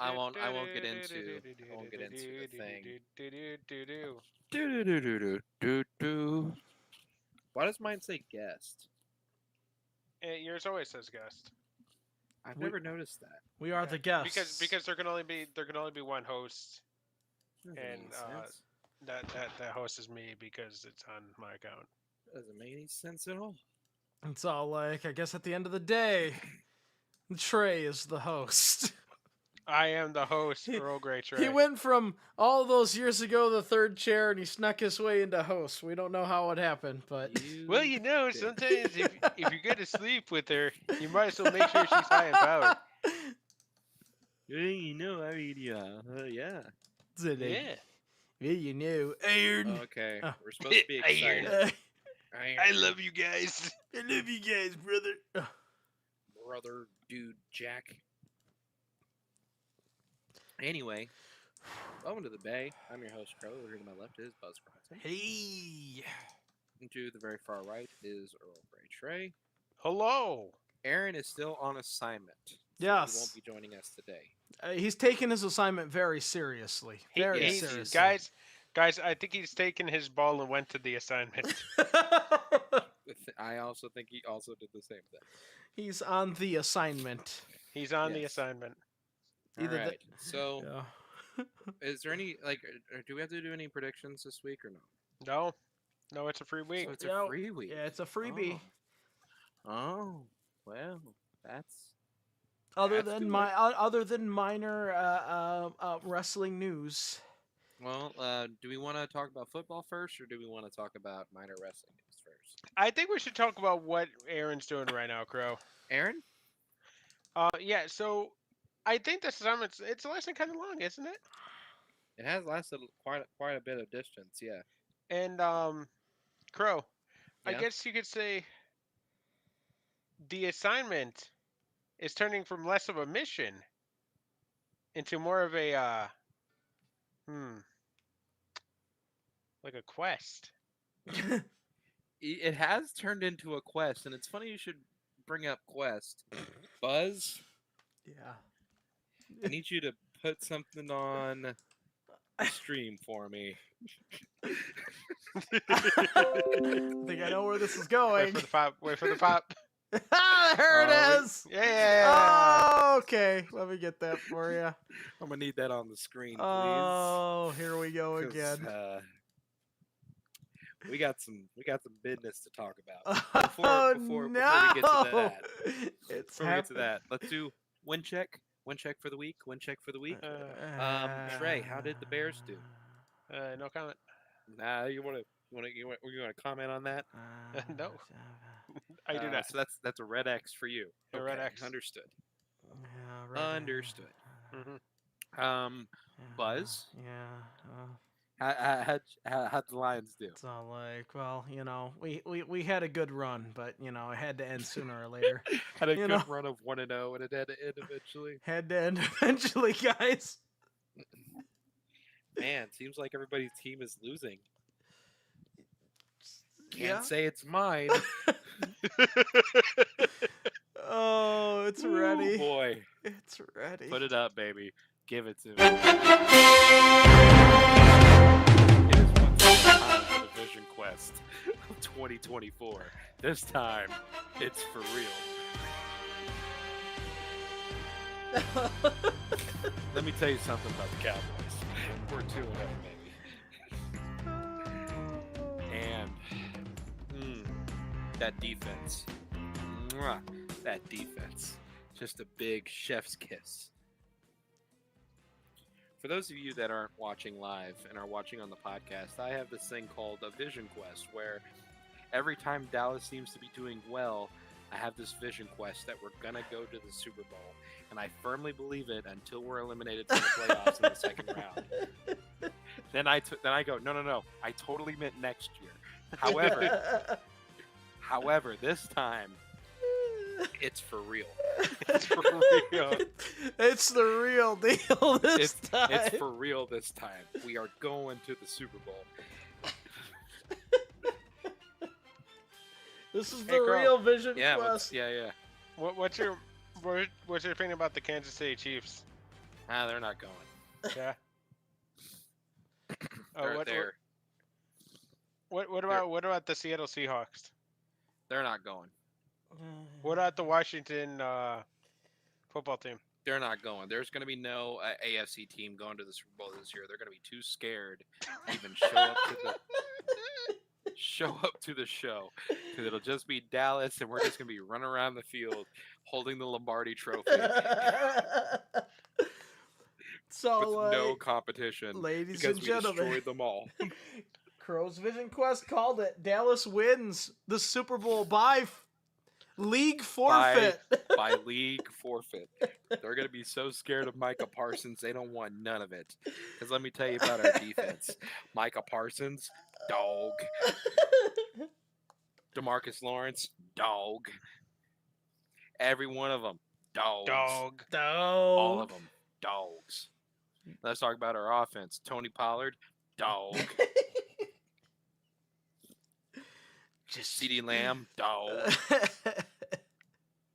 I won't get into. I won't get into the thing. Do. Why does mine say guest? Yours always says guest. I've We never noticed that. we are Yeah, the guests. because there can only be one host, Doesn't make and any sense. that host is me because it's on my account. Doesn't make any sense at all. It's all like, I guess at the end of the day, Trey is the host. I am the host, Earl Grey Trey. He went from all those years ago, the third chair, and he snuck his way into host. We don't know how it happened, but Well, Did. sometimes if you get to sleep with her, you might as well make sure she's high in power. You know, I mean, yeah. Yeah. Yeah, you know, Iron. Okay, Oh. we're supposed to be Iron. excited. I love you guys. I love you guys, brother. Brother, dude, Jack. Anyway, welcome to the Bay. I'm your host, Crow. Over here to my left is Buzz Bronson. Hey. And to the very far right is Earl Grey Trey. Hello. Aaron is still on assignment. So Yes. He won't be joining us today. He's taking his assignment very seriously. Very He's- seriously. guys, I think he's taken his ball and went to the assignment. I also think he also did the same thing. He's on the assignment. He's on the Yes. assignment. Either the- Alright, so Yeah. is there any, do we have to do any predictions this week or no? No, it's a free week. So it's Yeah, a free week. Yeah, it's a freebie. Oh, well, that's... Other That's than good. other than minor wrestling news. Well, do we want to talk about football first, or do we want to talk about minor wrestling news first? I think we should talk about what Aaron's doing right now, Crow. Aaron? Yeah. So I think this assignment's it's lasting kind of long, isn't it? It has lasted quite a bit of distance, yeah. And Crow, I Yeah? guess you could say the assignment is turning from less of a mission into more of a like a quest. It has turned into a quest, and it's funny you should bring up quest. Buzz, Yeah. I need you to put something on the stream for me. I think I know where this is Wait going. for the pop. Wait for the pop. There Oh, it is. Yeah. Oh, okay. Let me get that for you. I'm gonna need that on the screen, please. Oh, here we go 'cause, again. we got some business to talk about. Oh before no! we get to that, It's before we get to happening. that, let's do win check. Win check for the week. Win check for the week. Trey, how did the Bears do? No comment. Nah, you want to comment on that? No. I do not. So that's a red X for you. A red X. Understood. Yeah, right. Understood. Mhm. Buzz, Yeah. how'd the Lions do? It's all like, well, we had a good run, but it had to end sooner or later. Had a You good know. run of 1-0, and it had to end eventually. Had to end eventually, guys. Man, seems like everybody's team is losing. Can't Yeah. say it's mine. Oh, it's Ooh, ready. boy, It's ready. put it up, baby. Give it to me. It is once again time for the Vision Quest of 2024. This time, it's for real. Let me tell you something about the Cowboys. We're 2-0, baby. And that defense. Mwah, that defense. Just a big chef's kiss. For those of you that aren't watching live and are watching on the podcast, I have this thing called a Vision Quest, where every time Dallas seems to be doing well, I have this Vision Quest that we're going to go to the Super Bowl. And I firmly believe it until we're eliminated from the playoffs in the second round. Then I go, no, I totally meant next year. However, this time, it's for real. It's for real. It's the real deal this time. It's for real this time. We are going to the Super Bowl. This is Hey, the Crow. real Vision Yeah, Quest. yeah. What's your What's your opinion about the Kansas City Chiefs? They're not going. Yeah. They're What about the Seattle Seahawks? they're not going. What about the Washington football team? They're not going. There's going to be no AFC team going to the Super Bowl this year. They're going to be too scared to even show up to the show because it'll just be Dallas, and we're just going to be running around the field holding the Lombardi Trophy So, with no competition, ladies because and we gentlemen, destroyed them all. Crow's Vision Quest called it. Dallas wins the Super Bowl by league forfeit. By league forfeit. They're going to be so scared of Micah Parsons, they don't want none of it. Because let me tell you about our defense. Micah Parsons, dog. DeMarcus Lawrence, dog. Every one of them, dogs. All of them, dogs. Let's talk about our offense. Tony Pollard, dog. Just CeeDee Lamb, dog.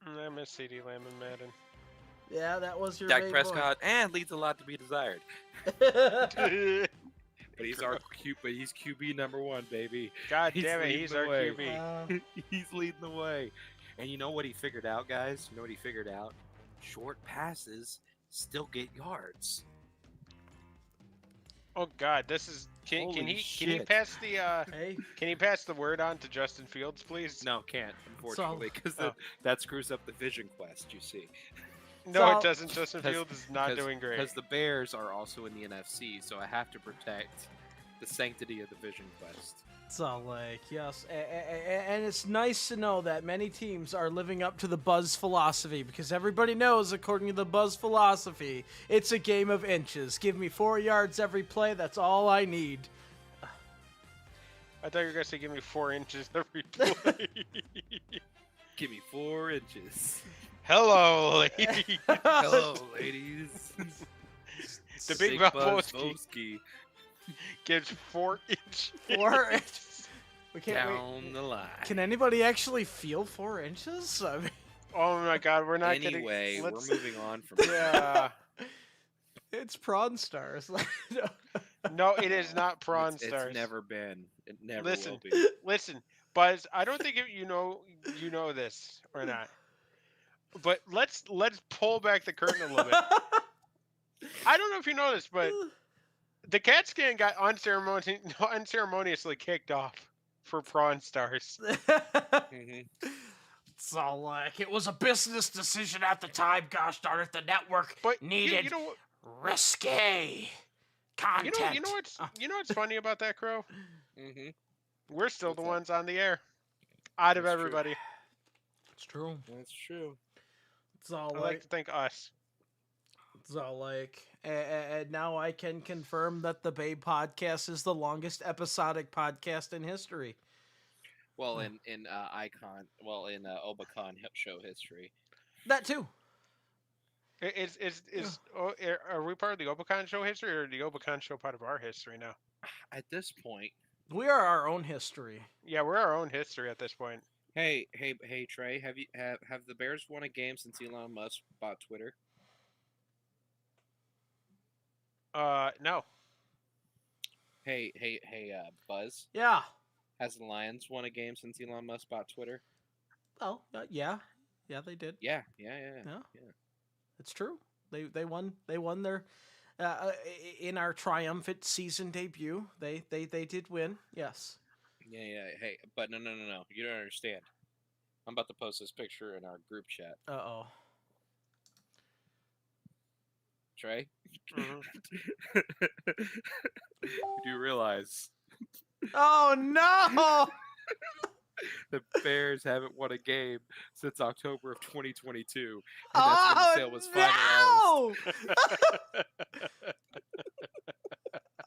I miss CeeDee Lamb and Madden. Yeah, that was your Dak main Prescott, leads a lot to be desired. boy. But he's our he's QB #1, baby. God He's damn it, leading he's the our way. QB. He's leading the way. And you know what he figured out, guys? You know what he figured out? Short passes still get yards. Oh God, this is can he shit. pass the Hey, can he pass the word on to Justin Fields, please? No, can't, unfortunately, because Oh. that screws up the vision quest, you see. No, So- it doesn't. Justin 'Cause- Fields is not doing great. Because the Bears are also in the NFC, so I have to protect the sanctity of the vision quest. Salt Lake, yes. And it's nice to know that many teams are living up to the Buzz philosophy, because everybody knows, according to the Buzz philosophy, it's a game of inches. Give me 4 yards every play, that's all I need. I thought you were gonna say give me 4 inches every play. Give me 4 inches. Hello, lady. Hello, ladies. The Big Buzz Valvoski Voski gives 4 inches. 4 inches. We can't down the line. Can anybody actually feel 4 inches? I mean, Oh my God, we're not getting. Anyway, we're let's- moving on from Yeah. it's Prawn Stars. No, it is not Prawn it's Stars. never been. It never Listen. will be. Listen, Buzz. I don't think you know this or not. But let's pull back the curtain a little bit. I don't know if you know this, but the CAT scan got unceremoniously kicked off for Prawn Stars. Mhm. So, like, it was a business decision at the time. Gosh darn it, the network But needed you know what? risque content. You know what's funny about that, Crow? Mhm. We're still What's the that? ones on the air, out of That's true. everybody. It's true. That's true. It's all I like to think us. So, like, and now I can confirm that the Babe podcast is the longest episodic podcast in history. Well, in Obacon show history. That too. Are we part of the Obacon show history, or the Obacon show part of our history now? At this point, We are our own history. Yeah, we're our own history at this point. hey, Trey, have the Bears won a game since Elon Musk bought Twitter? No. Hey, Buzz, Yeah. has the Lions won a game since Elon Musk bought Twitter? Oh, yeah. Yeah, they did. Yeah. Yeah. It's true. They won their in our triumphant season debut. They did win. Yes. Yeah. Hey, but no. You don't understand. I'm about to post this picture in our group chat. Uh-oh. Trey, Mhm. you do realize Oh no! the Bears haven't won a game since October of 2022, and that's when the sale was finalized. no!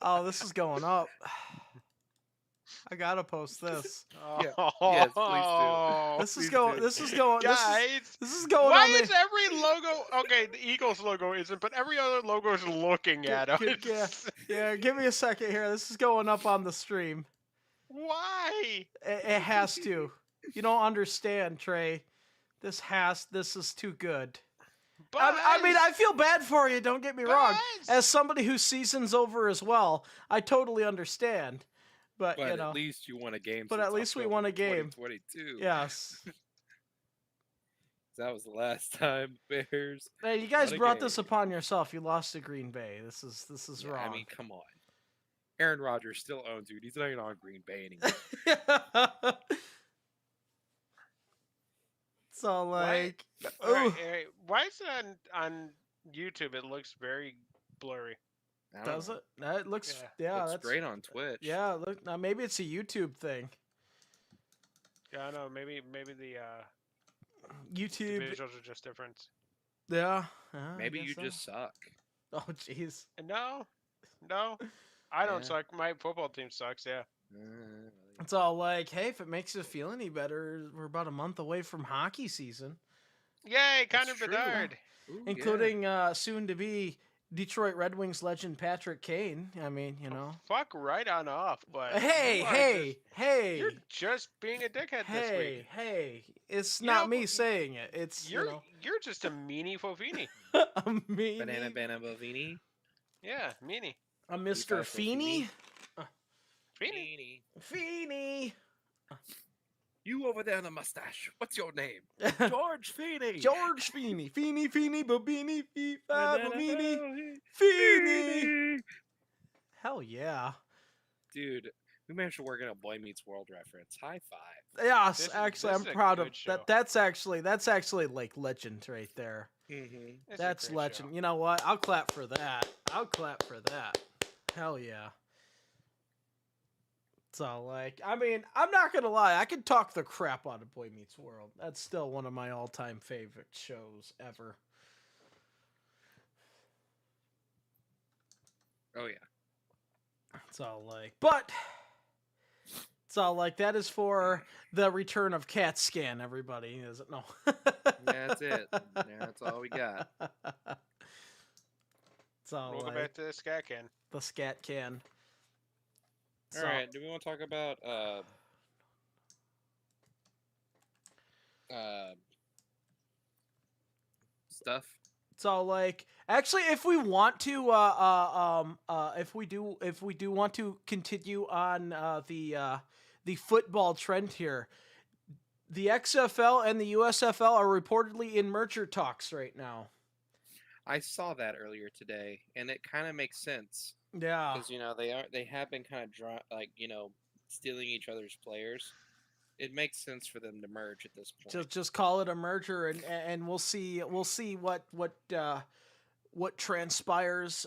Oh, this is going up. I gotta post this. Yeah. Yes, please do. This is Please going. do. This is going. Guys, This is going. why on is every logo okay? The Eagles logo isn't, but every other logo is looking at us. Yeah, give me a second here. This is going up on the stream. Why? It has to. You don't understand, Trey. This is too good. I mean, I feel bad for you. Don't get me wrong. Buzz! As somebody whose season's over as well, I totally understand. But But you know, at least you won a game. but since at least we October won a game. 2022. Yes. That was the last time Bears. Hey, you guys What a brought game. this upon yourself. You lost to Green Bay. This is Yeah, wrong. I mean, come on. Aaron Rodgers still owns you. He's not even on Green Bay anymore. So like, All right, ooh, all right. Why is it on YouTube? It looks very blurry. I don't does know. it? That looks Yeah. Looks that's great on Twitch. yeah. Look, now maybe it's a YouTube thing. Yeah, I don't know. Maybe the YouTube. visuals are just different. Yeah. Maybe I you guess so. just suck. Oh jeez. And no, I don't Yeah. suck. My football team sucks. Yeah. It's all like, hey, if it makes you feel any better, we're about a month away from hockey season, Yay, That's Connor true. Bedard. Ooh, including soon to be Detroit Red Wings legend Patrick Kane. I mean, you know. Fuck right on off, but Hey, you are hey, hey. you're just being a dickhead this week. Hey, it's You not know, me saying it. It's You're just a meanie fofini. a me, Banana Bovini. Yeah, meanie. a Mr. Fefo Feeney. Feeny. Feeney. You over there in the mustache. What's your name? George Feeney. George Feeney. Feeney, Babini, Fee, Banana Babini, Bovini. Feeney. Feeney. Hell yeah. Dude, we managed to work in a Boy Meets World reference. High five. Yes, This is- actually, this I'm is a proud of good show. that. That's actually like legend right there. Mm-hmm. It's a That's great legend. show. You know what? I'll clap for that. I'll clap for that. Hell yeah. So like, I mean, I'm not gonna lie. I could talk the crap out of Boy Meets World. That's still one of my all-time favorite shows ever. Oh yeah. It's all like, but it's all like that is for the return of Cat Scan. Everybody, is it? No. That's it. Yeah, that's all we got. It's all Welcome like back to the Scat Can. the Scat Can. All right. Do we want to talk about stuff? It's all like, actually, if we want to, if we do want to continue on the football trend here, the XFL and the USFL are reportedly in merger talks right now. I saw that earlier today, and it kind of makes sense Yeah, because they have been kind of stealing each other's players. It makes sense for them to merge at this point. just call it a merger, and we'll see what transpires.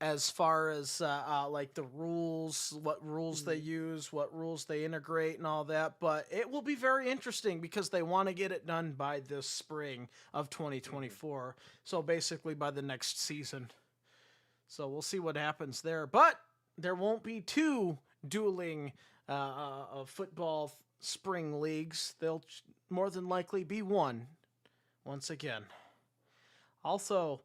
As far as like the rules, what rules they use, what rules they integrate, and all that. But it will be very interesting because they want to get it done by this spring of 2024. So basically by the next season. So we'll see what happens there. But there won't be two dueling football spring leagues. There'll more than likely be one once again. Also,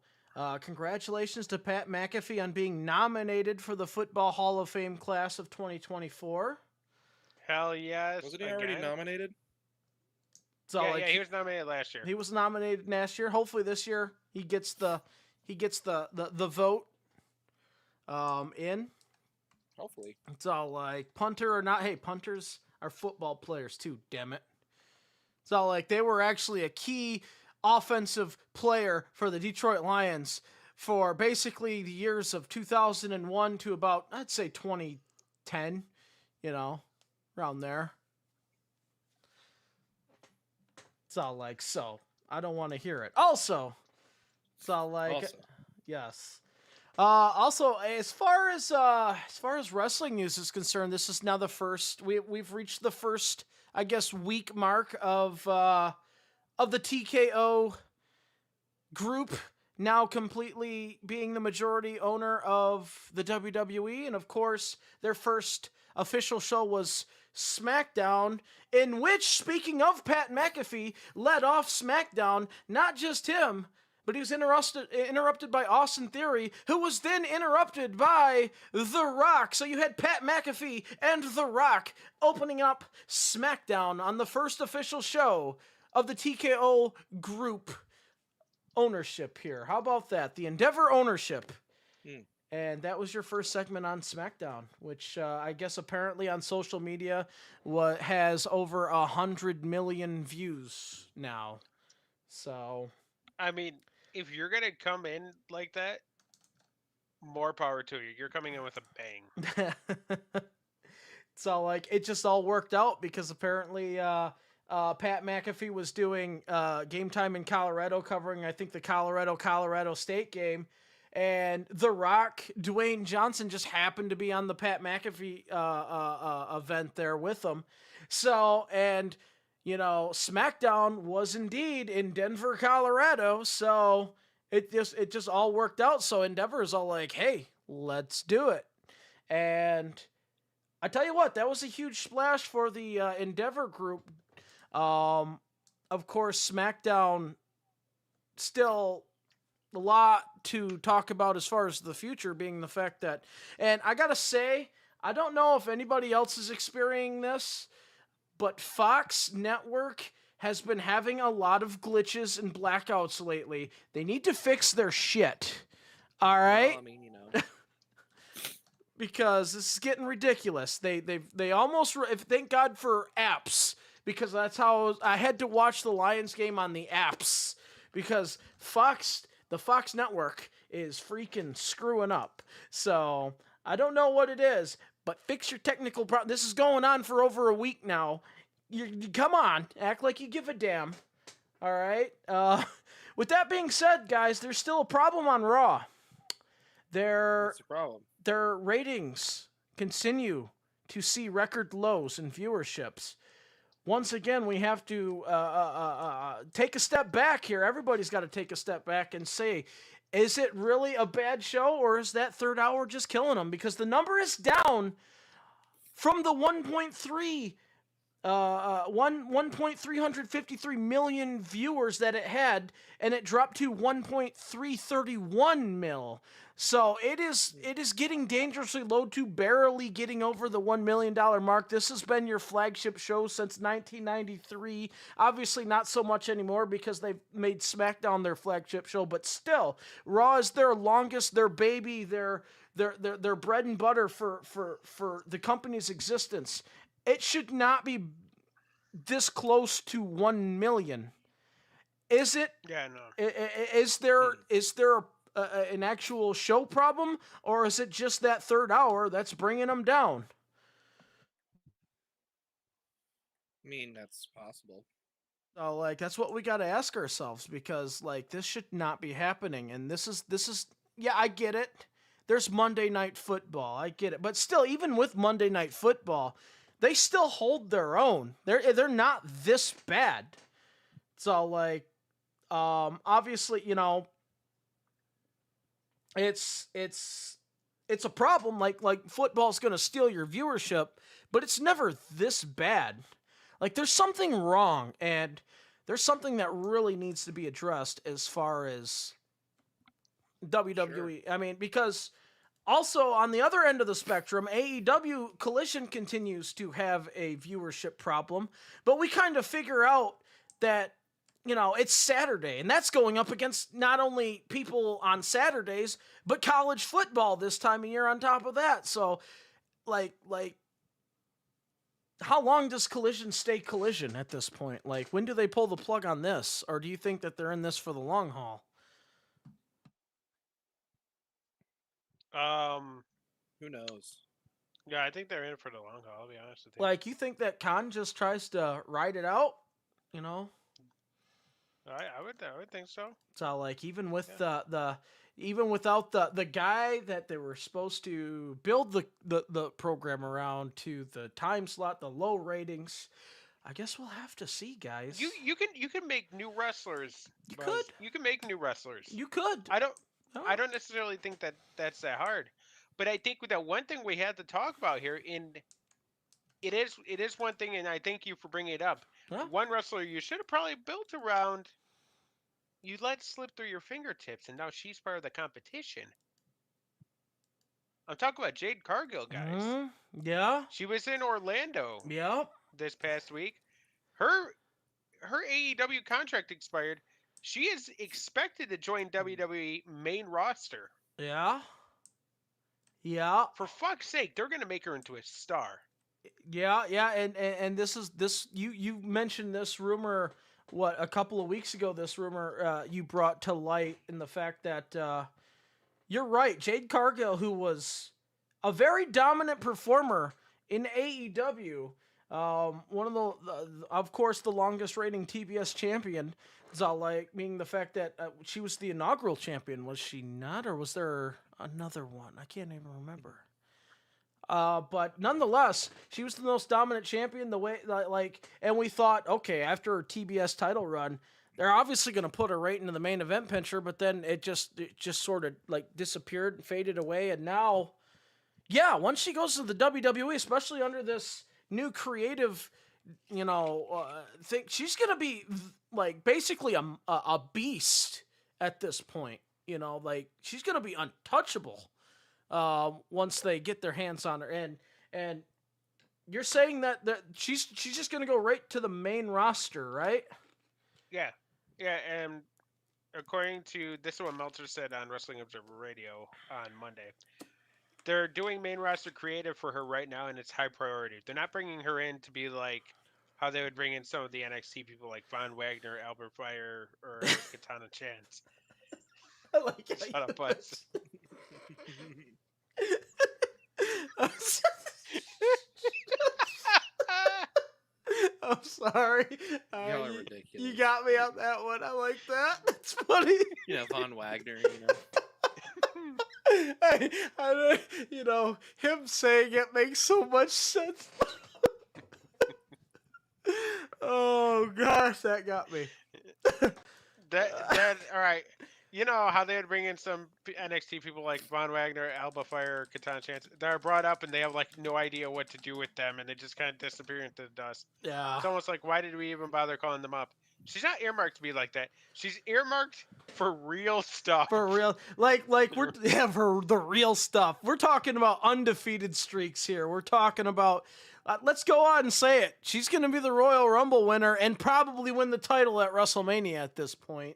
congratulations to Pat McAfee on being nominated for the Football Hall of Fame class of 2024. Hell yes. Wasn't he already again. nominated? So Yeah, like, he was nominated last year. he was nominated last year. Hopefully this year he gets the vote in. Hopefully. It's all like, punter or not. Hey, punters are football players too, damn it. It's all like they were actually a key offensive player for the Detroit Lions for basically the years of 2001 to about, I'd say, 2010, around there. It's all like, so I don't want to hear it. Also, it's all like, yes. Also, as far as wrestling news is concerned, this is now the first we've reached the first, I guess, week mark of the TKO group now completely being the majority owner of the WWE. And of course, their first official show was SmackDown, in which, speaking of Pat McAfee, led off SmackDown, not just him, but he was interrupted by Austin Theory, who was then interrupted by The Rock. So you had Pat McAfee and The Rock opening up SmackDown on the first official show of the TKO group ownership here. How about that? The Endeavor ownership. Hmm. And that was your first segment on SmackDown, which I guess apparently on social media has over 100 million views now. So, I mean, if you're gonna come in like that, more power to you. You're coming in with a bang. so like it just all worked out because apparently Pat McAfee was doing Game Time in Colorado, covering I think the Colorado State game. And The Rock, Dwayne Johnson, just happened to be on the Pat McAfee event there with them. So, and, SmackDown was indeed in Denver, Colorado. So it just all worked out. So Endeavor is all like, hey, let's do it. And I tell you what, that was a huge splash for the Endeavor group. Of course, SmackDown still a lot to talk about as far as the future, being the fact that, and I gotta say, I don't know if anybody else is experiencing this, but Fox Network has been having a lot of glitches and blackouts lately. They need to fix their shit. All right? Well, I mean, because this is getting ridiculous. They almost, thank God for apps, because that's how I had to watch the Lions game on the apps, because the Fox Network is freaking screwing up. So I don't know what it is, but fix your technical problem. This is going on for over a week now. You come on, act like you give a damn. All right. With that being said, guys, there's still a problem on Raw. what's the problem? Their ratings continue to see record lows in viewerships. Once again, we have to take a step back here. Everybody's got to take a step back and say, is it really a bad show, or is that third hour just killing them? Because the number is down from the 1.353 million viewers that it had, and it dropped to 1.331 mil. So it is getting dangerously low to barely getting over the $1 million mark. This has been your flagship show since 1993. Obviously not so much anymore because they've made SmackDown their flagship show, but still, Raw is their longest, their baby, their bread and butter for the company's existence. It should not be this close to 1 million. Is it? Yeah, no. Is there an actual show problem, or is it just that third hour that's bringing them down? I mean, that's possible. So, that's what we got to ask ourselves, because, this should not be happening. And this is, yeah, I get it. There's Monday Night Football. I get it. But still, even with Monday Night Football, they still hold their own. They're not this bad. So, obviously, it's a problem. Like football's gonna steal your viewership, but it's never this bad. There's something wrong, and there's something that really needs to be addressed as far as WWE. Sure. I mean, because also on the other end of the spectrum, AEW Collision continues to have a viewership problem, but we kind of figure out that it's Saturday, and that's going up against not only people on Saturdays, but college football this time of year on top of that. So, how long does Collision stay Collision at this point? When do they pull the plug on this? Or do you think that they're in this for the long haul? Who knows? Yeah, I think they're in it for the long haul, I'll be honest with you. You think that Khan just tries to ride it out? I would think so. So even with even without the guy that they were supposed to build the program around, to the time slot, the low ratings, I guess we'll have to see, guys. You can make new wrestlers. You could. You can make new wrestlers. You could. I don't necessarily think that's that hard, but I think that one thing we had to talk about here, and it is one thing, and I thank you for bringing it up. Huh? One wrestler you should have probably built around, you let slip through your fingertips, and now she's part of the competition. I'm talking about Jade Cargill, guys. Mm-hmm. Yeah. She was in Orlando. Yep. This past week. Her AEW contract expired. she is expected to join WWE main roster. Yeah. Yeah. For fuck's sake, they're gonna make her into a star. Yeah, and this you mentioned this rumor a couple of weeks ago. This rumor you brought to light in the fact that you're right, Jade Cargill, who was a very dominant performer in AEW, one of of course, the longest reigning TBS champion. Meaning the fact that she was the inaugural champion, was she not, or was there another one? I can't even remember. But nonetheless, she was the most dominant champion. And we thought, okay, after her TBS title run, they're obviously going to put her right into the main event picture. But then it just sort of like disappeared and faded away. And now, yeah, once she goes to the WWE, especially under this new creative, thing, she's going to be like basically a beast at this point. Like she's going to be untouchable. Once they get their hands on her, and you're saying that she's just gonna go right to the main roster, right? Yeah, and according to this is what Meltzer said on Wrestling Observer Radio on Monday, they're doing main roster creative for her right now, and it's high priority. They're not bringing her in to be like how they would bring in some of the NXT people like Von Wagner, Albert Fire, or Katana Chance. I like Shut up, Buzz. I'm sorry. Y'all are ridiculous. You got me on that one. I like that. That's funny. Yeah, Von Wagner, Him saying it makes so much sense. Oh gosh, that got me. That all right. You know how they would bring in some NXT people like Von Wagner, Alba Fire, Katana Chance. They're brought up and they have like no idea what to do with them, and they just kind of disappear into the dust. Yeah. It's almost like, why did we even bother calling them up? She's not earmarked to be like that. She's earmarked for real stuff. For real, for the real stuff. We're talking about undefeated streaks here. We're talking about. Let's go on and say it. She's going to be the Royal Rumble winner and probably win the title at WrestleMania at this point.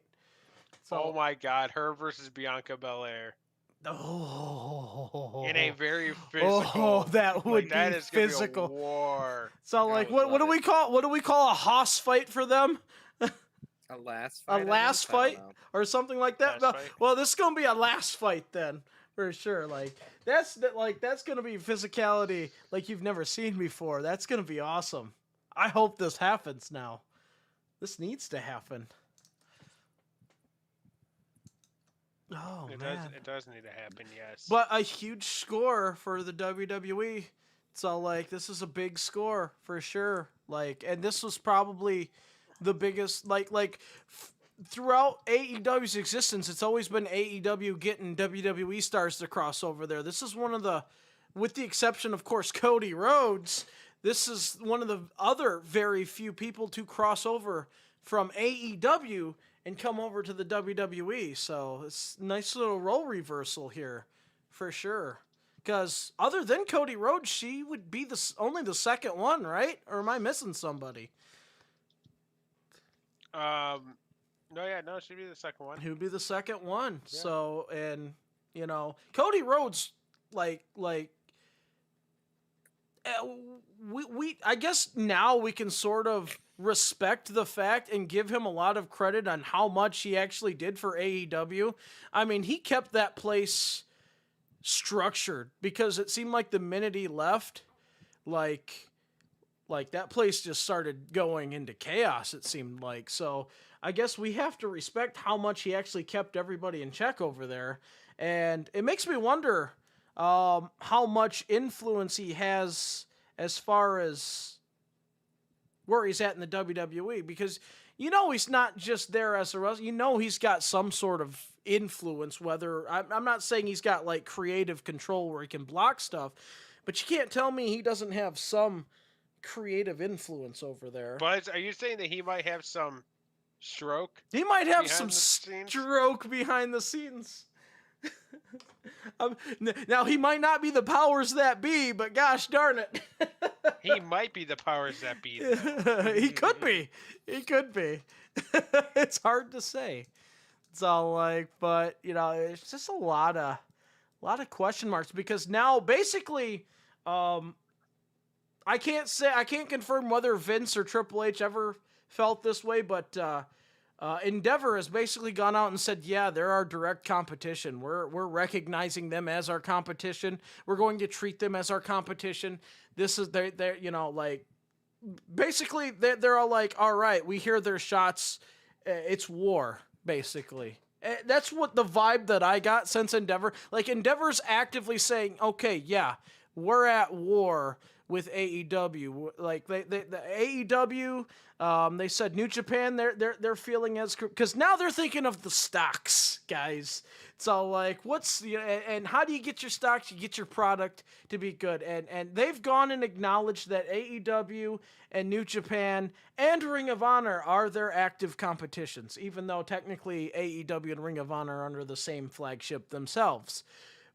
So, oh my God, her versus Bianca Belair. Oh. In a very physical. Oh, that would be that is physical. Be a war. So like, what do we call a Haas fight for them? A last fight. A last fight or something like that. Well, this is gonna be a last fight then. For sure, that's gonna be physicality like you've never seen before. That's gonna be awesome. I hope this happens now. This needs to happen. Oh man, it does need to happen, yes. But a huge score for the WWE. So this is a big score for sure. And this was probably the biggest throughout AEW's existence, it's always been AEW getting WWE stars to cross over there. This is one of the, with the exception, of course, Cody Rhodes, this is one of the other very few people to cross over from AEW and come over to the WWE. So it's a nice little role reversal here for sure. Because other than Cody Rhodes, she would be only the second one, right? Or am I missing somebody? No, she'd be the second one. He would be the second one. Yeah. So, and Cody Rhodes, we I guess now we can sort of respect the fact and give him a lot of credit on how much he actually did for AEW. I mean, he kept that place structured because it seemed like the minute he left, like that place just started going into chaos, it seemed like. So I guess we have to respect how much he actually kept everybody in check over there. And it makes me wonder how much influence he has as far as where he's at in the WWE. Because, he's not just there as a wrestler. He's got some sort of influence, whether... I'm not saying he's got, creative control where he can block stuff. But you can't tell me he doesn't have some creative influence over there. But are you saying that he might have some stroke? He might have some stroke behind the scenes. Now he might not be the powers that be, but gosh darn it, He might be the powers that be. he could be. He could be. It's hard to say. It's all like, but it's just a lot of question marks because now basically, I can't confirm whether Vince or Triple H ever felt this way, but Endeavor has basically gone out and said, yeah, they're our direct competition. We're recognizing them as our competition. We're going to treat them as our competition. This is they're like basically they're all like, all right, we hear their shots. It's war, basically. That's what the vibe that I got since Endeavor. Like Endeavor's actively saying, okay, yeah, we're at war with AEW. Like the AEW, they said New Japan, they're feeling as, because now they're thinking of the stocks, guys. It's all like, and how do you get your stocks? You get your product to be good. And they've gone and acknowledged that AEW and New Japan and Ring of Honor are their active competitions, even though technically AEW and Ring of Honor are under the same flagship themselves.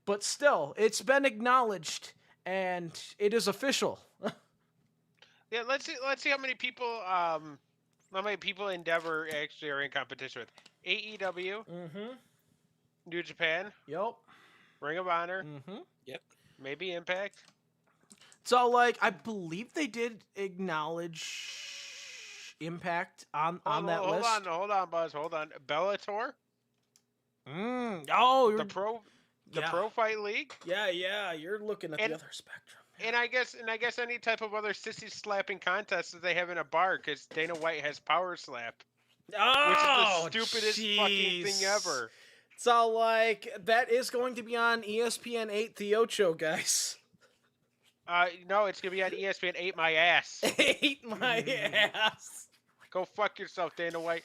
But still, it's been acknowledged, and it is official. Yeah, let's see how many people Endeavor actually are in competition with. AEW, New Japan, Yep. Ring of Honor, Yep. maybe Impact. So, like, I believe they did acknowledge Impact on that list. Hold on, Buzz. Hold on. Bellator, Oh, the Pro Fight League. Yeah, you're looking at the other spectrum. And I guess any type of other sissy slapping contest that they have in a bar, because Dana White has Power Slap, which is the stupidest fucking thing ever. So, like, that is going to be on ESPN 8 The Ocho, guys. No, it's gonna be on ESPN 8 My Ass. 8 My Ass. Go fuck yourself, Dana White.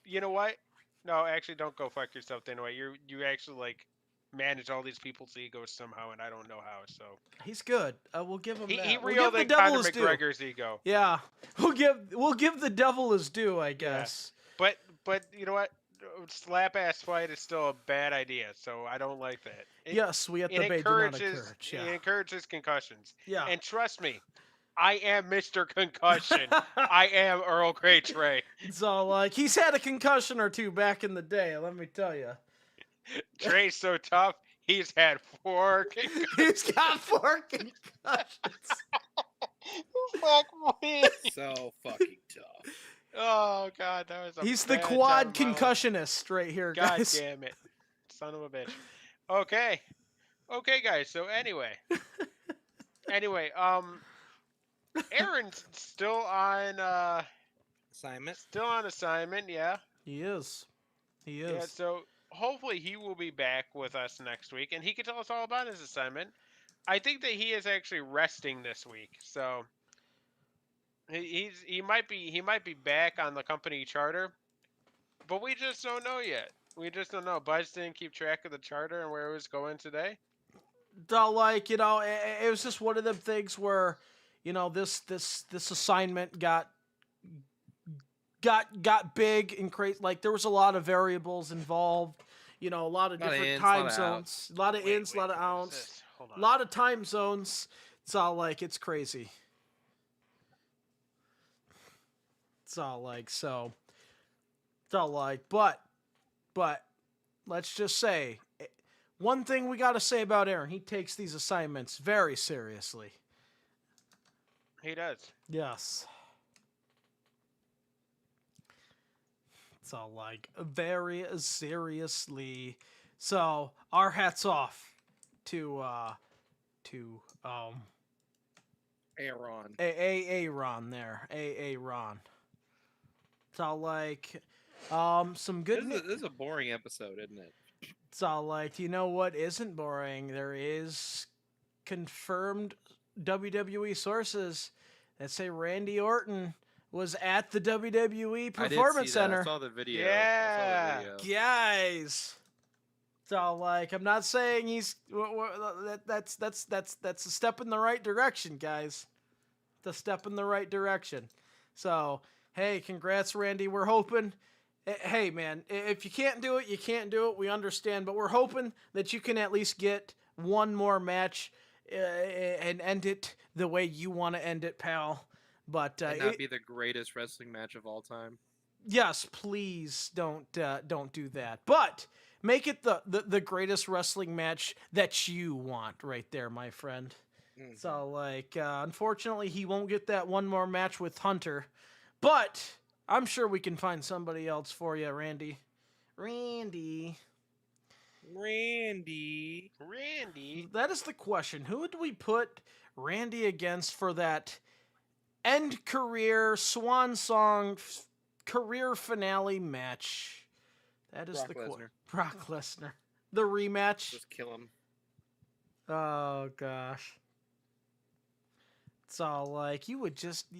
You know what? No, actually, don't go fuck yourself, Dana White. You actually like manage all these people's egos somehow, and I don't know how. So he's good. We'll give him that. He reeled in Conor McGregor's ego. Yeah, we'll give the devil his due, I guess. Yeah. But you know what? Slap ass fight is still a bad idea, so I don't like that. Yes, we at the Bay do not encourage. Yeah. It encourages concussions. Yeah. And trust me, I am Mr. Concussion. I am Earl Grey Trey. So, like, he's had a concussion or two back in the day, let me tell you. Trey's so tough, he's had 4 concussions. He's got 4 concussions. Fuck me. So fucking tough. Oh, God, that was a He's the bad quad time, concussionist right here, God guys. damn it. Son of a bitch. Okay, guys, so anyway, Aaron's still on assignment, yeah. He is. Yeah, so hopefully he will be back with us next week, and he can tell us all about his assignment. I think that he is actually resting this week, so he might be back on the company charter, but we just don't know yet. We just don't know. Buzz didn't keep track of the charter and where it was going today. So, like, it was just one of them things where, this assignment got big and crazy. Like, there was a lot of variables involved. A lot of different time zones, a lot of ins, a lot of outs, a lot of time zones. It's all like, it's crazy. It's all like, so. It's all like, but let's just say, one thing we got to say about Aaron, he takes these assignments very seriously. He does. Yes. It's all like, very seriously. So, our hats off to Aaron. Aaron there. Aaron. It's all like, some good. This is a boring episode, isn't it? It's all like, you know what isn't boring? There is confirmed WWE sources that say Randy Orton was at the WWE Performance Center. I saw the video. Yeah. Guys. It's all like, I'm not saying he's that's a step in the right direction, guys. It's a step in the right direction. So, hey, congrats, Randy. We're hoping Hey, man, if you can't do it, you can't do it. We understand, but we're hoping that you can at least get one more match and end it the way you want to end it, pal. But And not be the greatest wrestling match of all time. yes, please don't do that. But make it the greatest wrestling match that you want, right there, my friend. Mm-hmm. So, like, unfortunately, he won't get that one more match with Hunter, but I'm sure we can find somebody else for you, Randy. Randy. That is the question. Who would we put Randy against for that end career swan song career finale match? That is Brock Lesnar. Brock Lesnar. The rematch. Just kill him. Oh gosh. It's all like you would just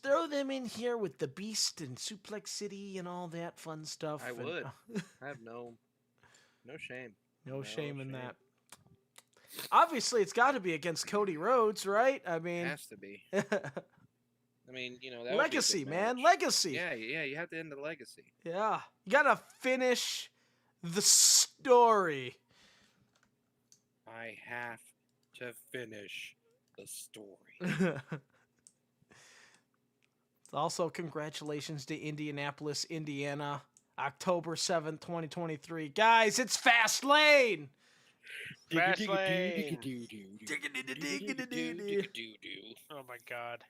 throw them in here with the Beast and Suplex City and all that fun stuff. I would. I have no shame. No shame in that. Obviously, it's got to be against Cody Rhodes, right? I mean, it has to be. I mean, that legacy, would be a good man, match. legacy. Yeah, you have to end the legacy. Yeah, you gotta finish the story. I have to finish the story. Also, congratulations to Indianapolis, Indiana, October 7th, 2023. Guys, it's Fastlane! Fastlane. Oh my God.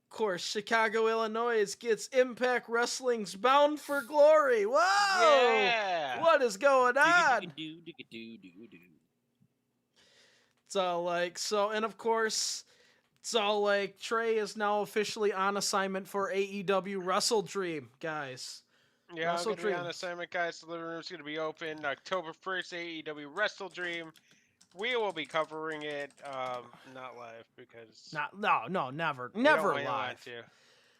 Of course, Chicago, Illinois gets Impact Wrestling's Bound for Glory. Whoa! Yeah. What is going on? So, like, and of course, Trey is now officially on assignment for AEW Wrestle Dream, guys. Yeah, I'm going to be on assignment, guys. The living room's going to be open October 1st, AEW Wrestle Dream. We will be covering it, not live because never we don't live. Want to.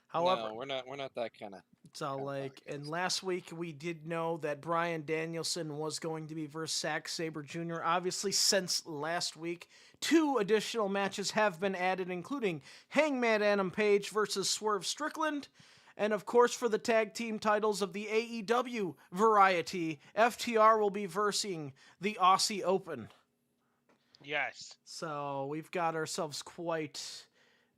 However, no, we're not that kind of. So, like, and last week we did know that Bryan Danielson was going to be versus Zack Sabre Jr. Obviously, since last week, 2 additional matches have been added, including Hangman Adam Page versus Swerve Strickland. And, of course, for the tag team titles of the AEW variety, FTR will be versing the Aussie Open. Yes. So, we've got ourselves quite...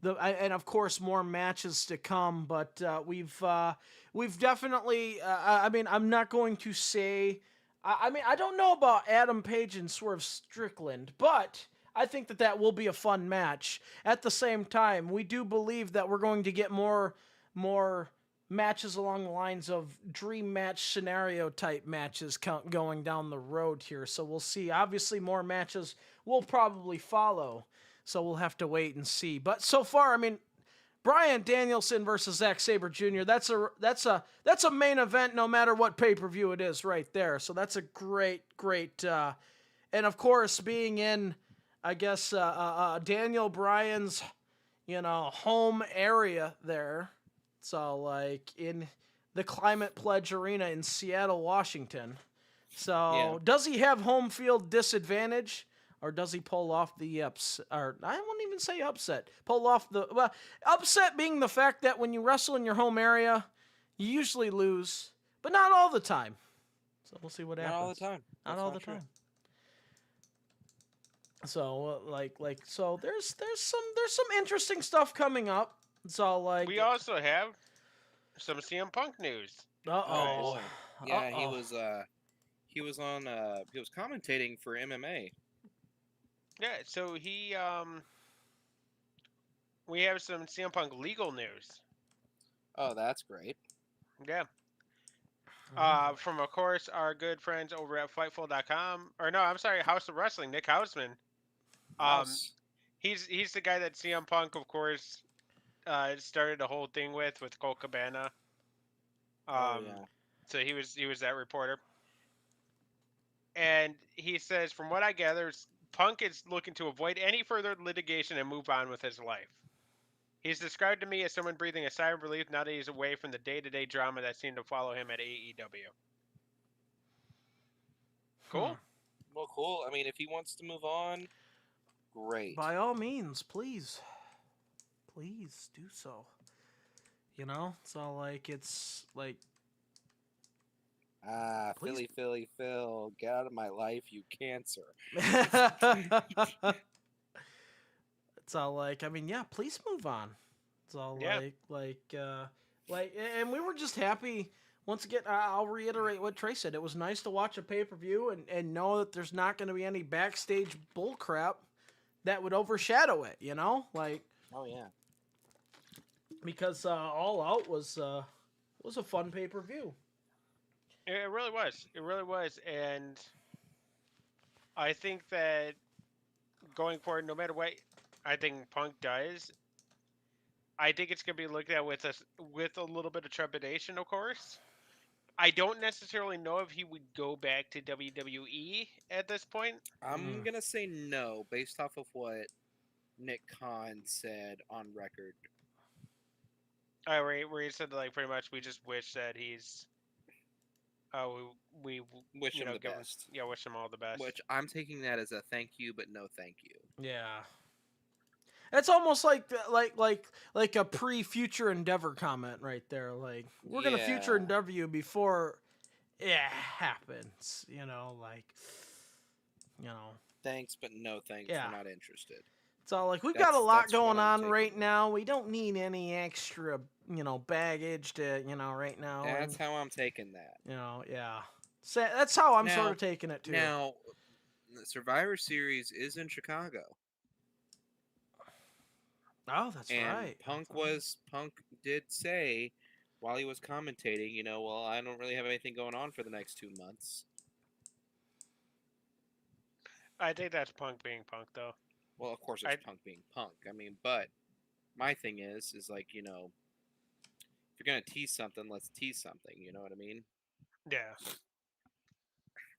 and of course more matches to come, but we've definitely. I mean, I'm not going to say. I mean, I don't know about Adam Page and Swerve Strickland, but I think that will be a fun match. At the same time, we do believe that we're going to get more matches along the lines of dream match scenario type matches going down the road here. So we'll see. Obviously, more matches will probably follow. So we'll have to wait and see. But so far, I mean, Bryan Danielson versus Zack Sabre Jr. That's a main event, no matter what pay-per-view it is, right there. So that's a great. And of course, being in, I guess, Daniel Bryan's, home area there. So like in the Climate Pledge Arena in Seattle, Washington. So Does he have home field disadvantage? Or does he pull off the upset? Or I won't even say upset. Pull off upset being the fact that when you wrestle in your home area, you usually lose, but not all the time. So we'll see what happens. Not all the time. Not all the time. So so there's some interesting stuff coming up. So like we also have some CM Punk news. Uh-oh. Yeah, he was commentating for MMA. Yeah, so we have some CM Punk legal news. Oh, that's great. Yeah. From, of course, our good friends over at Fightful.com. Or no, I'm sorry, House of Wrestling, Nick Hausman. He's the guy that CM Punk, of course, started the whole thing with Colt Cabana. So he was that reporter. And he says, from what I gather, Punk is looking to avoid any further litigation and move on with his life. He's described to me as someone breathing a sigh of relief now that he's away from the day-to-day drama that seemed to follow him at AEW. Cool? Well, cool. I mean, if he wants to move on, great. By all means, please do so. You know, so like it's like please. Philly, get out of my life, you cancer. It's all like, I mean, yeah, please move on. It's all Yeah. and we were just happy. Once again, I'll reiterate what Trey said. It was nice to watch a pay per view and know that there's not going to be any backstage bull crap that would overshadow it. You know, like Oh yeah. because All Out was a fun pay per view. It really was. It really was. And I think that going forward, no matter what I think Punk does, I think it's going to be looked at with a little bit of trepidation, of course. I don't necessarily know if he would go back to WWE at this point. I'm gonna say no, based off of what Nick Khan said on record. Where he said like pretty much we just wish that he's we Wish him the give best. wish him all the best. Which I'm taking that as a thank you, but no thank you. Yeah. It's almost like a pre-future endeavor comment right there. Like we're gonna future Yeah. endeavor you before it happens. You know, like Thanks, but no thanks. Yeah. We're not interested. it's all like we've got a lot That's what going I'm on taking right from now. We don't need any extra baggage to right now. That's and, how I'm taking that. Yeah. So that's how I'm sort Now- of taking it too. Now, the Survivor Series is in Chicago, oh, that's and right. Punk did say while he was commentating, well, I don't really have anything going on for the next 2 months. I think that's Punk being Punk though. Well, of course it's Punk being Punk. I mean, but my thing is like, if you're gonna tease something, let's tease something. You know what I mean? Yeah.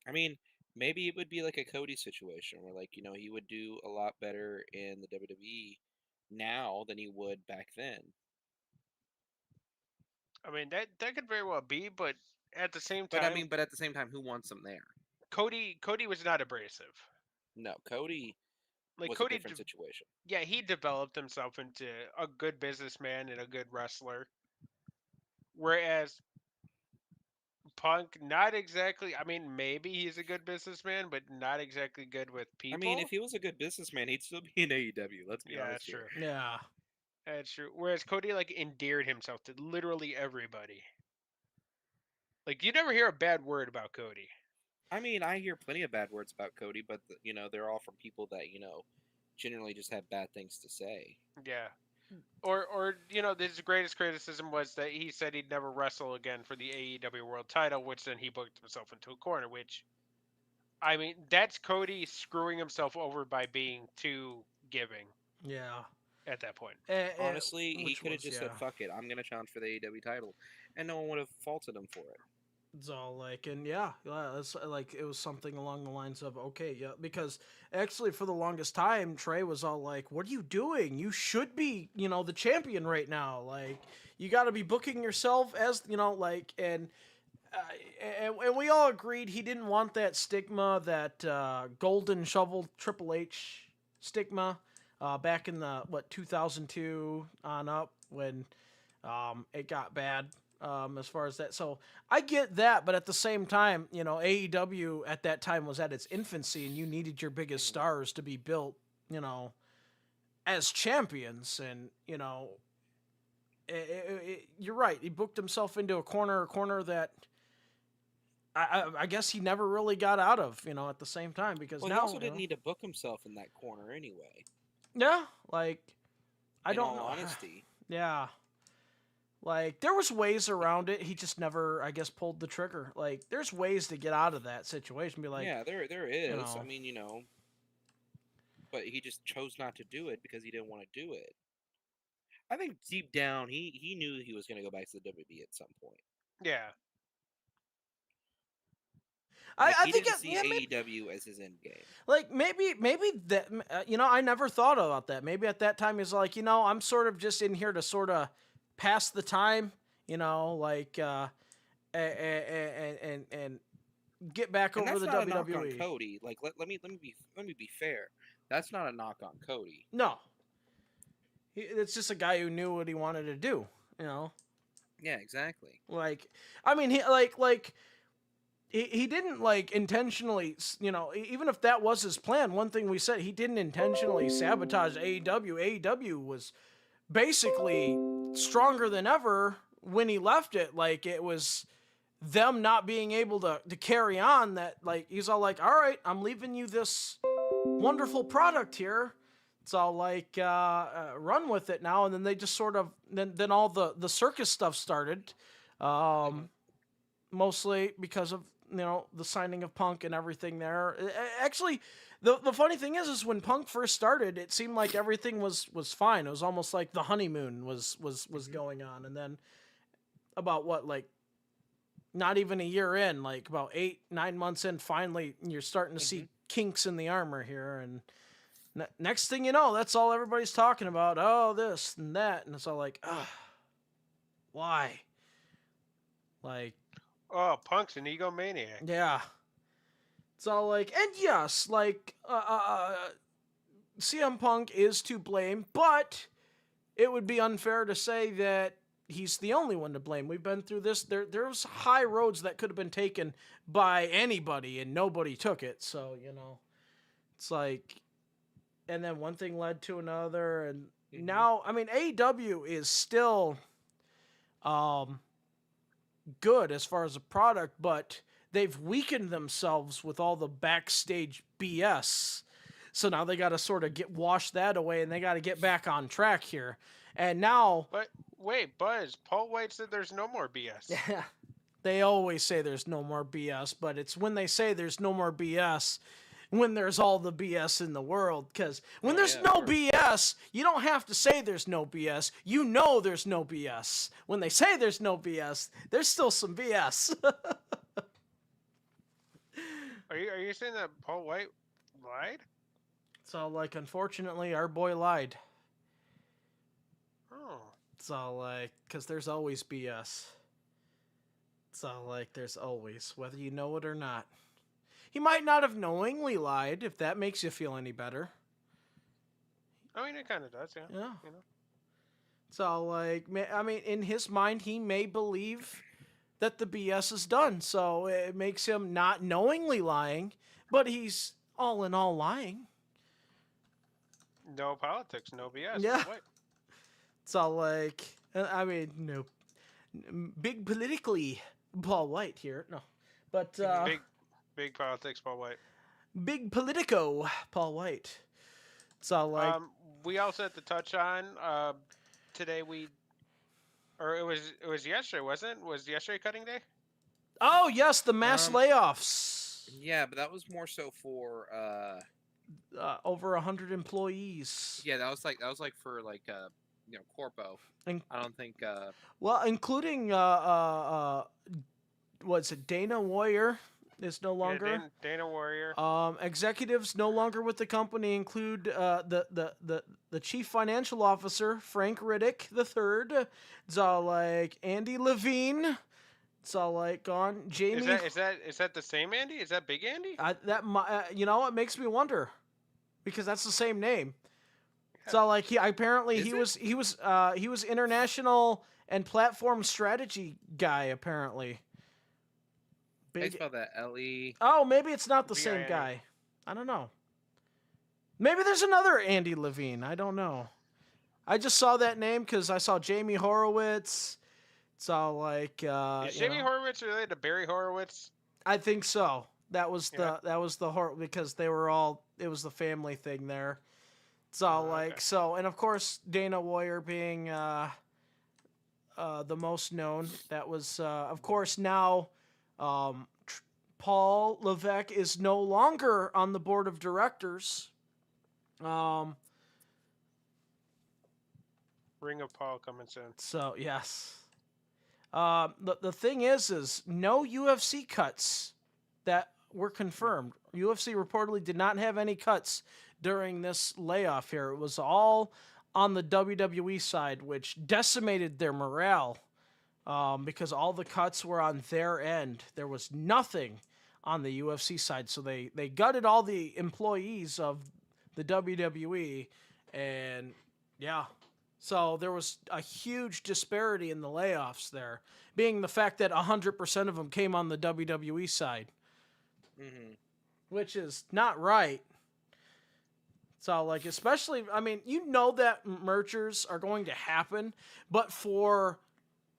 I mean, maybe it would be like a Cody situation where, like, he would do a lot better in the WWE now than he would back then. I mean that could very well be, but at the same time, But at the same time, who wants him there? Cody was not abrasive. No, Cody Like was Cody, a different situation. yeah, he developed himself into a good businessman and a good wrestler. Whereas Punk, not exactly. I mean, maybe he's a good businessman, but not exactly good with people. I mean, if he was a good businessman, he'd still be in AEW. Let's be honest that's here. true. Yeah. That's true. Whereas Cody like endeared himself to literally everybody. Like you never hear a bad word about Cody. I mean, I hear plenty of bad words about Cody, but they're all from people that generally just have bad things to say. Yeah. Or his greatest criticism was that he said he'd never wrestle again for the AEW World Title, which then he booked himself into a corner. Which, I mean, that's Cody screwing himself over by being too giving. Yeah. At that point, honestly, he could have just said, "Fuck it, I'm gonna challenge for the AEW title," and no one would have faulted him for it. It's all like, and it's like it was something along the lines of, okay, yeah, because actually for the longest time, Trey was all like, "What are you doing? You should be, the champion right now. Like, you got to be booking yourself as, and we all agreed he didn't want that stigma, that golden shovel Triple H stigma, back in the 2002 on up when it got bad. As far as that, so I get that, but at the same time, AEW at that time was at its infancy, and you needed your biggest stars to be built, as champions, and you're right. He booked himself into a corner that I guess he never really got out of, at the same time, because well, now he also didn't need to book himself in that corner anyway. Yeah, like I in don't all know. honesty. Yeah. Like, there was ways around it. He just never, I guess, pulled the trigger. Like, there's ways to get out of that situation. Be like, yeah, there is. know. I mean, but he just chose not to do it because he didn't want to do it. I think deep down, he knew he was going to go back to the WWE at some point. yeah. Like, I he think didn't see maybe, AEW as his end game. like maybe that I never thought about that. Maybe at that time he's like, I'm sort of just in here to sort of pass the time, like and get back And over that's the not WWE. a knock on Cody. Like let me be fair. That's not a knock on Cody. No. It's just a guy who knew what he wanted to do, Yeah, exactly. Like, I mean, he didn't like intentionally, even if that was his plan. One thing we said, he didn't intentionally sabotage AEW. AEW was basically stronger than ever when he left it. Like, it was them not being able to carry on. That, like, he's all like, all right, I'm leaving you this wonderful product here. It's all like, run with it now. And then they just sort of, then all the circus stuff started. Mostly because of the signing of Punk and everything there. Actually, the funny thing is when Punk first started, it seemed like everything was fine. It was almost like the honeymoon was going on, and then about what, like, not even a year in, like about 8-9 months in, finally you're starting to see kinks in the armor here, and next thing you know, that's all everybody's talking about. Oh, this and that, and it's all like, why? Like, Oh, Punk's an egomaniac. yeah. It's all like, and yes, like, CM Punk is to blame, but it would be unfair to say that he's the only one to blame. We've been through this. There's high roads that could have been taken by anybody, and nobody took it. So, it's like, and then one thing led to another, and now, I mean, AEW is still, good as far as a product, but they've weakened themselves with all the backstage BS. So now they got to sort of wash that away, and they got to get back on track here. And now, But wait, Buzz, Paul White said there's no more BS. yeah, they always say there's no more BS, but it's when they say there's no more BS when there's all the BS in the world. Because when there's no BS, you don't have to say there's no BS. You know there's no BS. When they say there's no BS, there's still some BS. Are you saying that Paul White lied? It's all like, unfortunately, our boy lied. Oh. It's all like, because there's always BS. It's all like, there's always, whether you know it or not. He might not have knowingly lied, if that makes you feel any better. I mean, it kind of does, yeah. Yeah. It's all like, I mean, in his mind, he may believe that the BS is done. So it makes him not knowingly lying, but he's all in all lying. No politics, no BS. Yeah. What? It's all like, I mean, no. Big politically, Paul White here. No. But, Big politics, Paul White. Big politico, Paul White. It's all like, we also had to touch on today. It was yesterday, wasn't it? Was yesterday cutting day? oh yes, the mass layoffs. Yeah, but that was more so for Over 100 employees. yeah, that was like for like corpo. And, I don't think well, including what's it? Dana Warrior is no longer. Yeah, Dana Warrior. Executives no longer with the company include the chief financial officer Frank Riddick III. It's all like Andy Levine. It's all like gone. Jamie. Is that the same Andy? Is that Big Andy? It makes me wonder, because that's the same name. Yeah. So like he was international and platform strategy guy apparently. I spelled that L-E. Oh, maybe it's not the same guy. I don't know. Maybe there's another Andy Levine. I don't know. I just saw that name because I saw Jamie Horowitz. It's all like. Is Jamie Horowitz related to Barry Horowitz? I think so. That was the because they were all. It was the family thing there. It's all like so, and of course Dana Warrior being the most known. That was of course now. Paul Levesque is no longer on the board of directors. Ring of Paul coming soon. So yes. The thing is no UFC cuts that were confirmed. UFC reportedly did not have any cuts during this layoff here. It was all on the WWE side, which decimated their morale. Because all the cuts were on their end. There was nothing on the UFC side. So they gutted all the employees of the WWE. And, yeah, So there was a huge disparity in the layoffs there, being the fact that 100% of them came on the WWE side, which is not right. So, like, especially, I mean, you know that mergers are going to happen, but for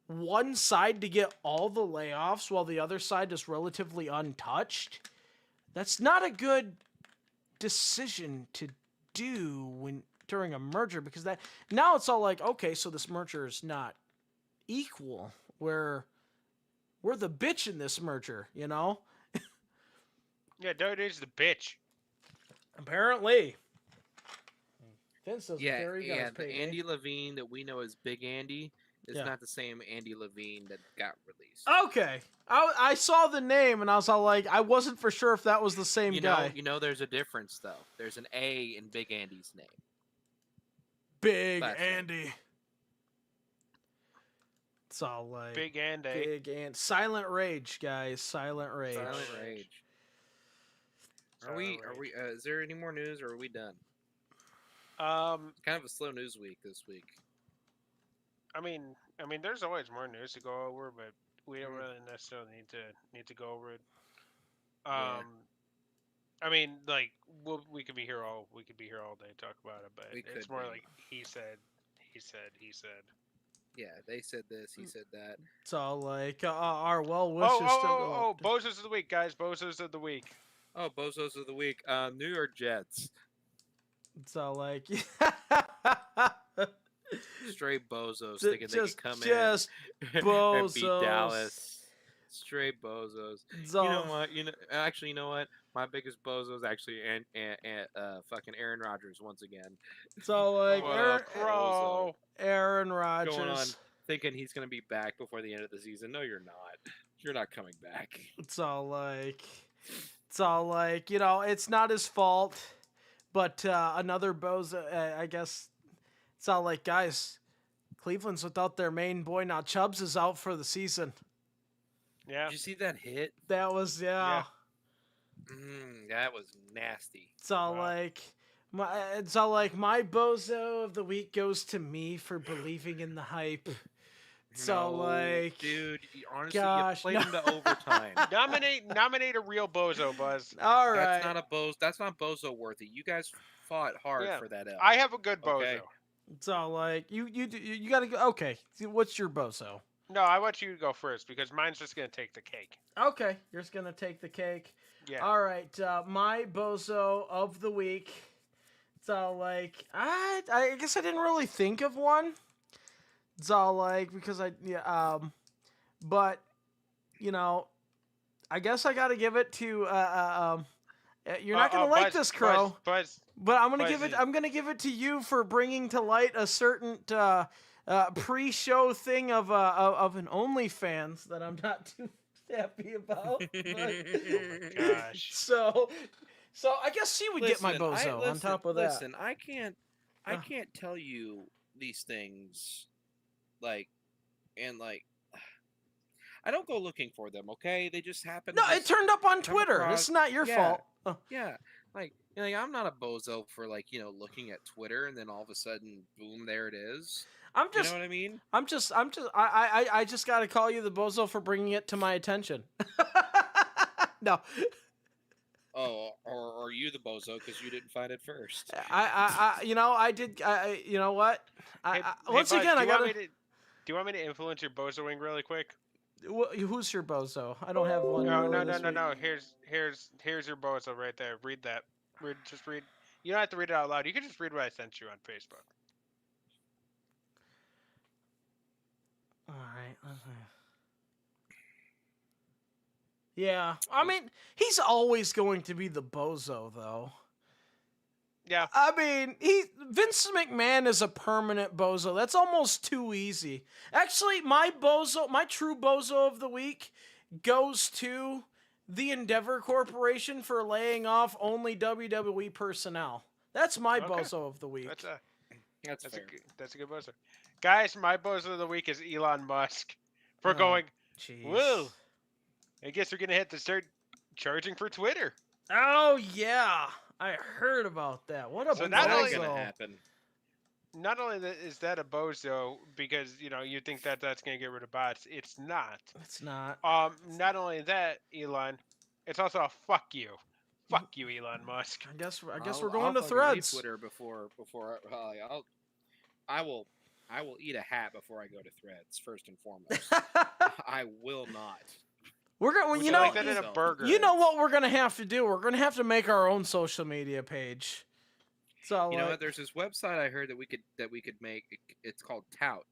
one side to get all the layoffs while the other side is relatively untouched, that's not a good decision to do during a merger, because that now it's all like, okay, so this merger is not equal. We're the bitch in this merger, you know? Yeah, WWE's the bitch. Apparently. Vince doesn't Yeah, care. He got his the payday. Andy Levine that we know as Big Andy is Yeah. not the same Andy Levine that got released. Okay. I saw the name and I was all like, I wasn't for sure if that was the same guy. You know, there's a difference though. There's an A in Big Andy's name. Big Last name. Andy. It's all like Big Andy. Big and Silent Rage, guys. Silent Rage. Silent Rage. Are we? Is there any more news, or are we done? Kind of a slow news week this week. I mean, there's always more news to go over, but we don't really necessarily need to go over it. Yeah. I mean, like we could be here all day to talk about it, but it's more like he said. Yeah, they said this, he said that. It's all like our well wishes. Bozos of the week, guys. Bozos of the week. Oh, Bozos of the week. New York Jets. It's all like Straight bozos thinking they can come in bozos. and beat Dallas. Straight bozos. So, you know what? You know what? My biggest bozo is actually fucking Aaron Rodgers once again. So like Aaron Rodgers going on thinking he's gonna be back before the end of the season. No, you're not. You're not coming back. It's all like it's not his fault, but another bozo. I guess it's all like, guys, Cleveland's without their main boy now. Chubbs is out for the season. Yeah. Did you see that hit? That was Yeah. That was nasty. It's all like my bozo of the week goes to me for believing in the hype. Dude, honestly, gosh, you played him to overtime. Nominate a real bozo, Buzz. All right, That's not bozo worthy. You guys fought hard for that L. I have a good bozo. Okay. It's all like you gotta go. Okay, what's your bozo? No, I want you to go first because mine's just gonna take the cake. Okay, you're just gonna take the cake. Yeah. All right, my bozo of the week. It's all like I guess I didn't really think of one. It's all like because but I guess I gotta give it to you're not gonna like this, Crow. Buzz. But I'm gonna give it to you for bringing to light a certain pre-show thing of an OnlyFans that I'm not too happy about. Gosh. So I guess she would get my bozo on top of that. Listen, I can't tell you these things, I don't go looking for them. Okay, they just happen. No, it turned up on Twitter. It's not your fault. Yeah, I'm not a bozo for looking at Twitter and then all of a sudden, boom, there it is. You know what I mean? I just got to call you the bozo for bringing it to my attention. No. Oh, or are you the bozo because you didn't find it first? I did. You know what? Once again, I got to. Do you want me to influence your bozoing really quick? Who's your bozo? I don't have one. No. Here's your bozo right there. Read that. Just read. You don't have to read it out loud. You can just read what I sent you on Facebook. All right. Yeah, I mean, he's always going to be the bozo, though. Yeah. I mean, Vince McMahon is a permanent bozo. That's almost too easy. Actually, my true bozo of the week goes to the Endeavor Corporation for laying off only WWE personnel. That's my bozo of the week. That's a good bozo. Guys, my bozo of the week is Elon Musk for going, whoa, I guess we're going to have to start charging for Twitter. Oh, yeah. I heard about that. What a bozo. That's going to happen. not only is that a bozo because you think that that's gonna get rid of bots. It's not. It's not. Not only that, Elon, it's also a fuck you. Fuck you, Elon Musk. I guess we're I'll going to fucking leave Threads. Twitter before I will eat a hat before I go to Threads. First and foremost, I will not. We're gonna, Would you you know, like that in a burger? you know what we're gonna have to do? We're gonna have to make our own social media page. So You know what? There's this website I heard that we could make. It's called Tout,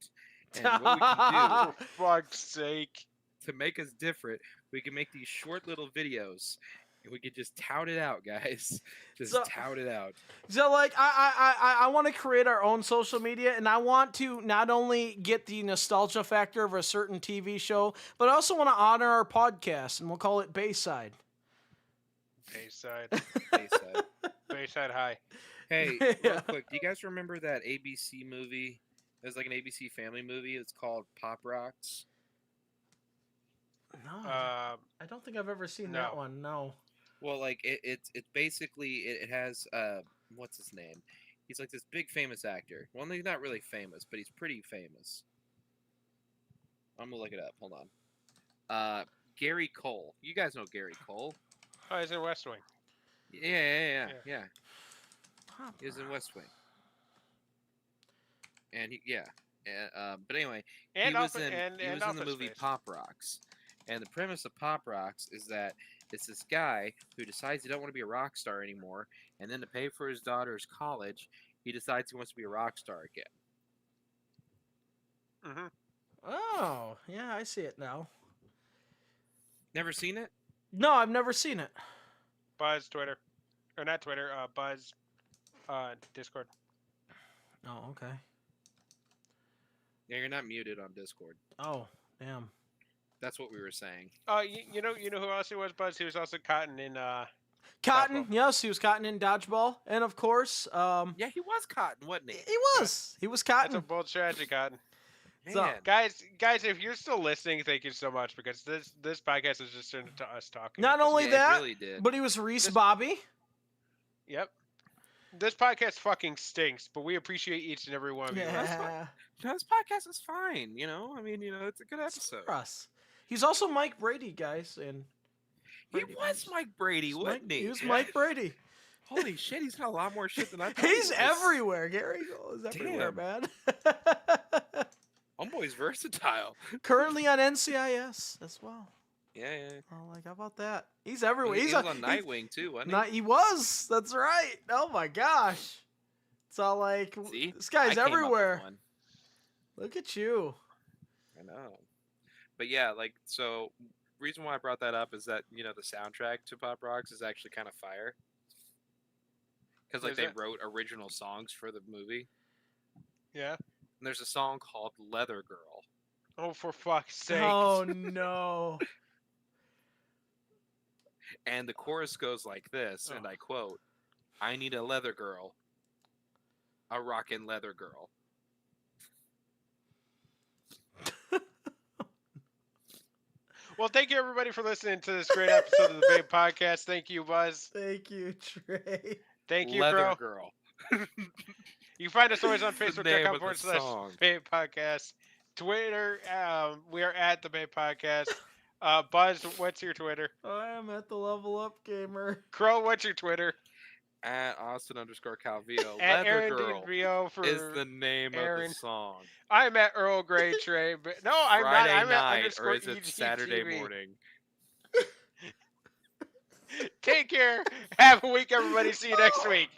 and what we can do For fuck's sake. to make us different, we can make these short little videos, and we could just tout it out, guys. Just So- tout it out. So like I want to create our own social media, and I want to not only get the nostalgia factor of a certain TV show, but I also want to honor our podcast, and we'll call it Bayside. Bayside. Bayside. Bayside High. Hey, Yeah. real quick, do you guys remember that ABC movie? It was like an ABC family movie. It's called Pop Rocks. No, Uh, I don't think I've ever seen no. that one. No. Well, like it's basically it has what's his name? He's like this big famous actor. Well, he's not really famous, but he's pretty famous. I'm gonna look it up. Hold on. Gary Cole. You guys know Gary Cole? oh, he's in West Wing. Yeah. Pop He was in Rock. West Wing. And but anyway, And he was Office- in and he was in the Office movie Space. Pop Rocks. And the premise of Pop Rocks is that it's this guy who decides he don't want to be a rock star anymore, and then to pay for his daughter's college, he decides he wants to be a rock star again. Mm-hmm. Oh, yeah, I see it now. Never seen it? No, I've never seen it. Buzz Twitter, or not Twitter. Buzz, Discord. Oh, okay. Yeah, you're not muted on Discord. Oh, damn. That's what we were saying. You know who else he was? Buzz. He was also Cotton in. Cotton, Dodgeball. yes, he was Cotton in Dodgeball, and of course, Yeah, he was Cotton, wasn't he? he was That's Cotton. a bold strategy, Cotton. So- Man. Guys, if you're still listening, thank you so much because this podcast is just turned into us talking. Not at this only Yeah, point. that, he really did. but he was Reese This- Bobby. Yep. This podcast fucking stinks, but we appreciate each and every one of you. Yeah, No, this podcast is fine. I mean, it's a good it's episode. for us. He's also Mike Brady, guys, and He Brady was was- Mike Brady, He's wasn't Mike, he? he was Mike Brady. Holy shit, he's got a lot more shit than I thought. he He's was. everywhere. Gary Cole is everywhere, Damn. man. Homeboy's versatile. Currently on NCIS as well. Yeah. Oh, like how about that? He's everywhere. He He's was a- on he's- Nightwing too, wasn't he? Not, he was. That's right. Oh my gosh. It's all like See? this I guy's came up with everywhere. one. Look at you. I know. But yeah, like, so reason why I brought that up is that the soundtrack to Pop Rocks is actually kind of fire. Because like Is they it? wrote original songs for the movie. Yeah. And there's a song called Leather Girl. Oh, for fuck's sake. Oh no. And the chorus goes like this, and Oh. I quote, "I need a leather girl. A rockin' leather girl." Well, thank you everybody for listening to this great episode of the Babe Podcast. Thank you, Buzz. Thank you, Trey. Thank you, Leather bro. Girl. You can find us always on The Facebook. name .com of the / song. Babe Podcast. Twitter, we are at the Babe Podcast. Buzz, what's your Twitter? I am at the Level Up Gamer. Crow, what's your Twitter? At Austin_Calvillo. At Leather Aaron Girl DeVio for is the name of Aaron. the song. I'm at Earl Grey Trey, but no, I'm Friday not. I'm night, at or is it _ Saturday EGTV. morning? Take care. Have a week, everybody. See you next week.